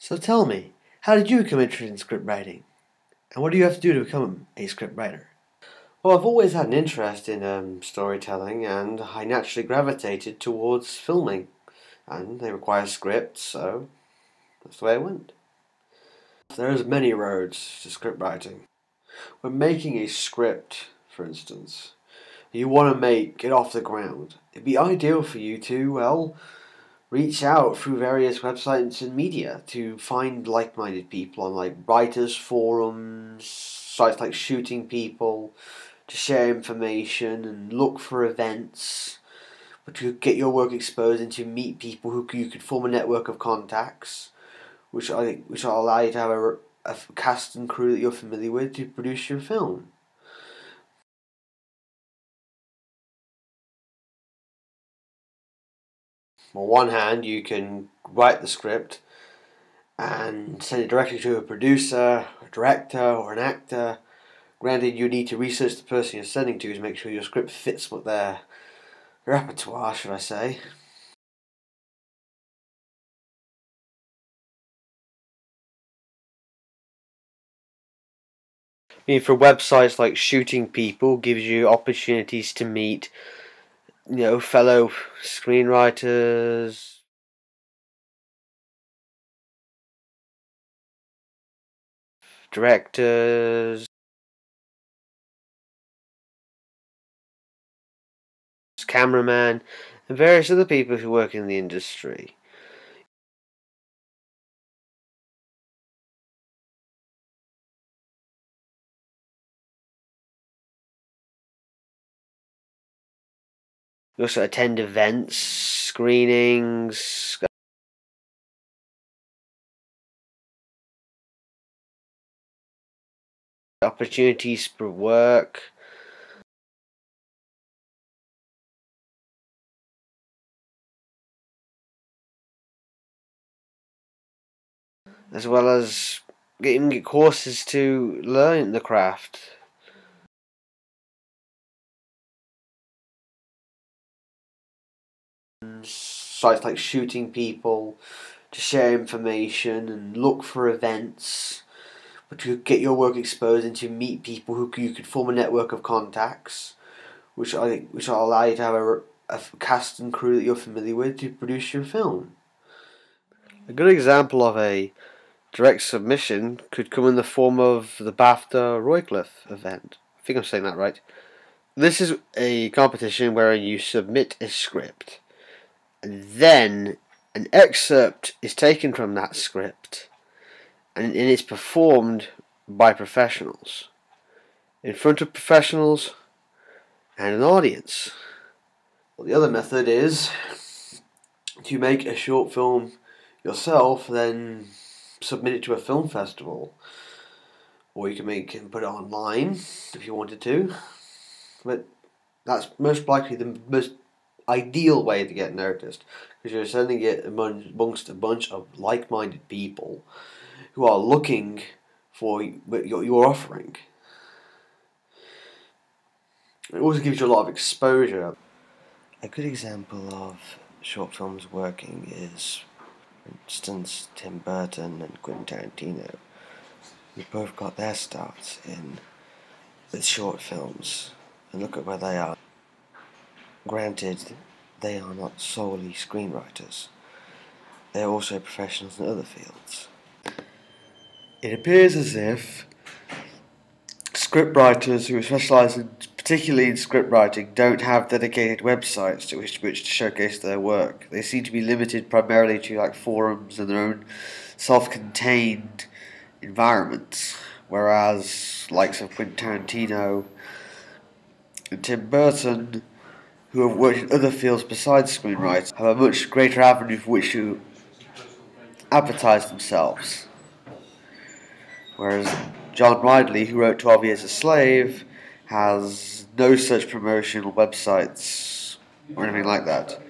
So tell me, how did you become interested in script writing? And what do you have to do to become a script writer? Well, I've always had an interest in storytelling, and I naturally gravitated towards filming. And they require scripts, so that's the way it went. There's many roads to script writing. When making a script, for instance, you want to make it off the ground, it'd be ideal for you to, well, reach out through various websites and media to find like-minded people on like writers forums, sites like Shooting People, to share information and look for events, but to get your work exposed and to meet people who you could form a network of contacts, which will allow you to have a cast and crew that you're familiar with to produce your film. On one hand, you can write the script and send it directly to a producer, a director, or an actor. Granted, you need to research the person you're sending to make sure your script fits what their repertoire, should I say. I mean, for websites like Shooting People, gives you opportunities to meet, fellow screenwriters, directors, cameraman, and various other people who work in the industry. You also attend events, screenings, opportunities for work. As well as getting courses to learn the craft. Sites like Shooting People to share information and look for events, but to get your work exposed and to meet people who you could form a network of contacts, which will allow you to have a cast and crew that you're familiar with to produce your film. A good example of a direct submission could come in the form of the BAFTA Roycliffe event. I think I'm saying that right. This is a competition where you submit a script, and then an excerpt is taken from that script, and it's performed by professionals, in front of professionals and an audience. Well, the other method is to make a short film yourself, then submit it to a film festival, or you can make and put it online if you wanted to. But that's most likely the most ideal way to get noticed, because you're sending it amongst a bunch of like-minded people who are looking for what you're offering. It also gives you a lot of exposure. A good example of short films working is, for instance, Tim Burton and Quentin Tarantino, who both got their starts in with short films, and look at where they are. Granted, they are not solely screenwriters. They are also professionals in other fields. It appears as if scriptwriters who specialise particularly in script writing don't have dedicated websites to which to showcase their work. They seem to be limited primarily to like forums and their own self-contained environments, whereas likes of Quentin Tarantino and Tim Burton, who have worked in other fields besides screenwriting, have a much greater avenue for which to advertise themselves. Whereas John Ridley, who wrote 12 Years a Slave, has no such promotional websites or anything like that.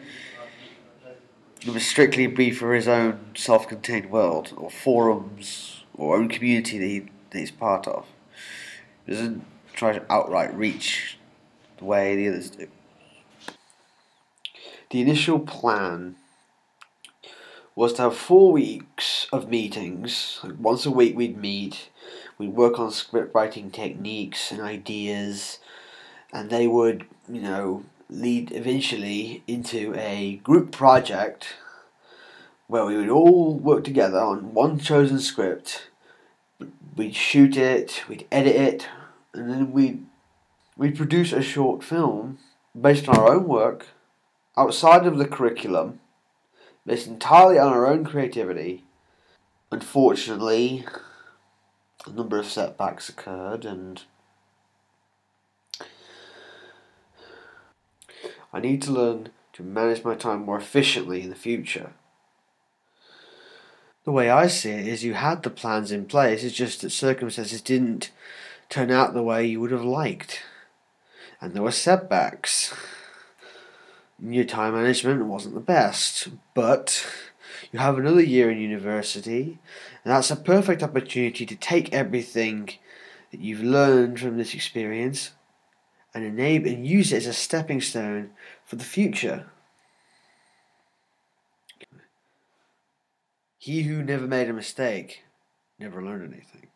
It was strictly be for his own self-contained world, or forums, or own community that he's part of. He doesn't try to outright reach the way the others do. The initial plan was to have 4 weeks of meetings. Like once a week we'd meet, we'd work on script writing techniques and ideas, and they would, lead eventually into a group project where we would all work together on one chosen script. We'd shoot it, we'd edit it, and then we'd produce a short film based on our own work, outside of the curriculum, based entirely on our own creativity. Unfortunately, a number of setbacks occurred, and I need to learn to manage my time more efficiently in the future. The way I see it is you had the plans in place, it's just that circumstances didn't turn out the way you would have liked. And there were setbacks. Your time management wasn't the best, but you have another year in university, and that's a perfect opportunity to take everything that you've learned from this experience and use it as a stepping stone for the future. He who never made a mistake never learned anything.